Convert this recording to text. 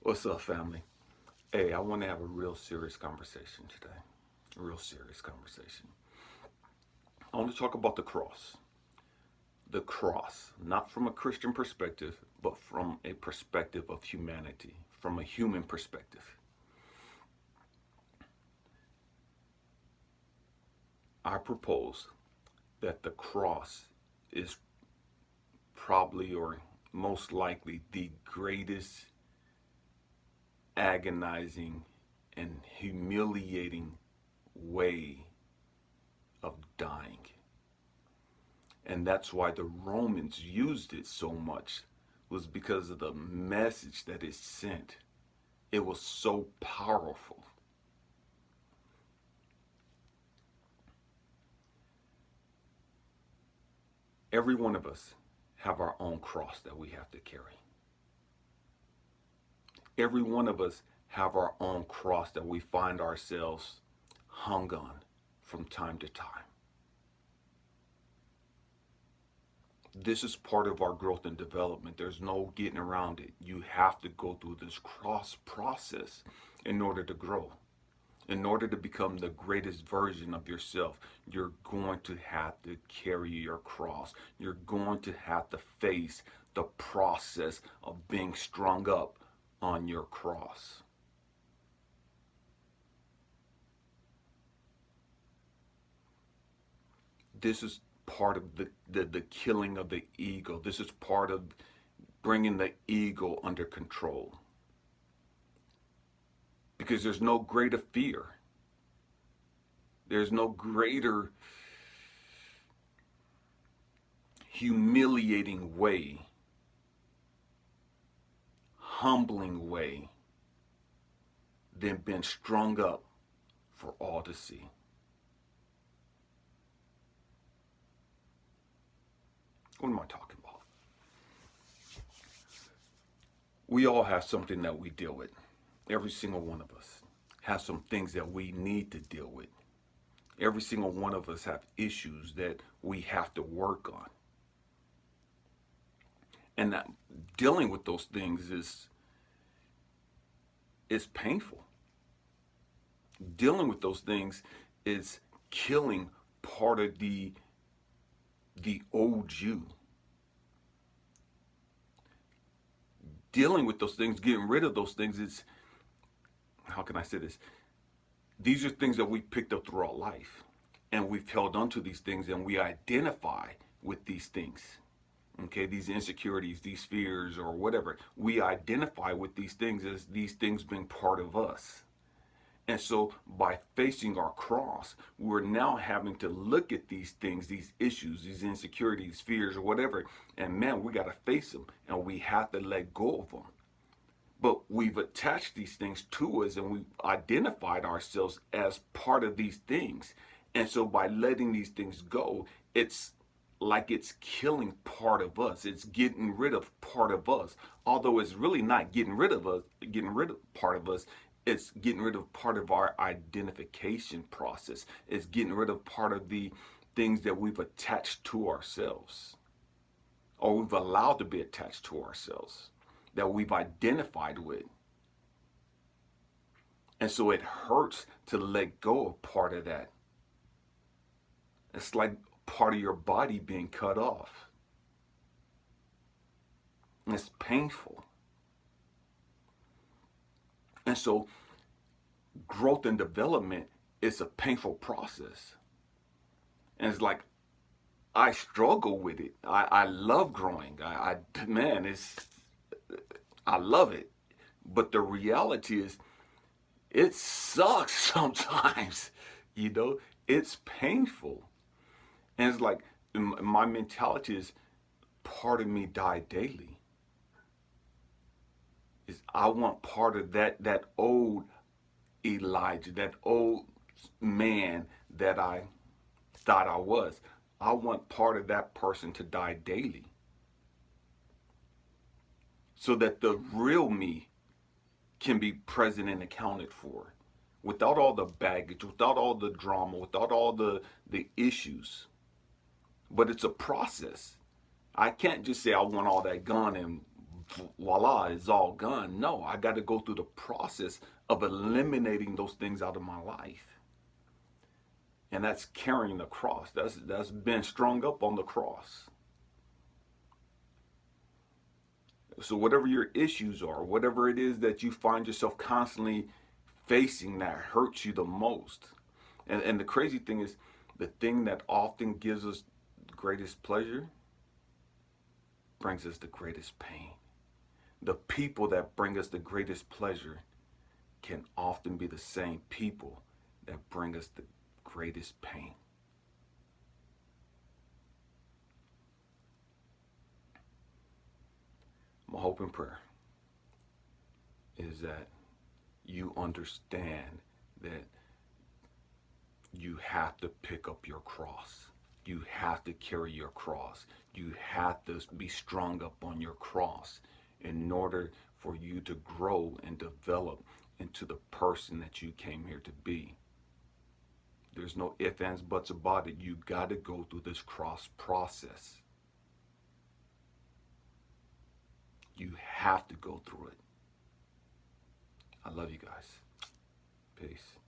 What's up, family? Hey, I want to have a real serious conversation today. A real serious conversation. I want to talk about the cross. The cross, not from a Christian perspective, but from a perspective of humanity, from a human perspective. I propose that the cross is probably or most likely the greatest agonizing and humiliating way of dying. And that's why the Romans used it so much, was because of the message that it sent. It was so powerful. Every one of us have our own cross that we have to carry. Every one of us have our own cross that we find ourselves hung on from time to time. This is part of our growth and development. There's no getting around it. You have to go through this cross process in order to grow. In order to become the greatest version of yourself, you're going to have to carry your cross. You're going to have to face the process of being strung up on your cross. This is part of the killing of the ego. This is part of bringing the ego under control. Because there's no greater fear. There's no greater humiliating way, humbling way than being strung up for all to see. What am I talking about? We all have something that we deal with. Every single one of us has some things that we need to deal with. Every single one of us have issues that we have to work on. And that dealing with those things is painful. Dealing with those things is killing part of the old you. Dealing with those things, getting rid of those things is, how can I say this? These are things that we picked up throughout life. And we've held on to these things and we identify with these things. Okay, these insecurities, these fears, or whatever. We identify with these things as these things being part of us. And so by facing our cross, we're now having to look at these things, these issues, these insecurities, fears, or whatever. And man, we got to face them and we have to let go of them. But we've attached these things to us and we've identified ourselves as part of these things. And so by letting these things go, it's like it's killing part of us. It's getting rid of part of us. Although it's really not getting rid of us, getting rid of part of us. It's getting rid of part of our identification process. It's getting rid of part of the things that we've attached to ourselves, or we've allowed to be attached to ourselves, that we've identified with. And so it hurts to let go of part of that. It's like part of your body being cut off. And it's painful. And so growth and development is a painful process. And it's like, I struggle with it. I love growing. Man, I love it. But the reality is, it sucks sometimes. It's painful. And it's like, my mentality is, part of me die daily. I want part of that old Elijah, that old man that I thought I was. I want part of that person to die daily. So that the real me can be present and accounted for. Without all the baggage, without all the drama, without all the issues. But it's a process. I can't just say I want all that gone and voila, it's all gone. No, I got to go through the process of eliminating those things out of my life. And that's carrying the cross. That's been strung up on the cross. So whatever your issues are, whatever it is that you find yourself constantly facing that hurts you the most. And the crazy thing is, the thing that often gives us the greatest pleasure brings us the greatest pain. The people that bring us the greatest pleasure can often be the same people that bring us the greatest pain. My hope and prayer is that you understand that you have to pick up your cross. You have to carry your cross. You have to be strung up on your cross in order for you to grow and develop into the person that you came here to be. There's no ifs, ands, buts about it. You got to go through this cross process. You have to go through it. I love you guys. Peace.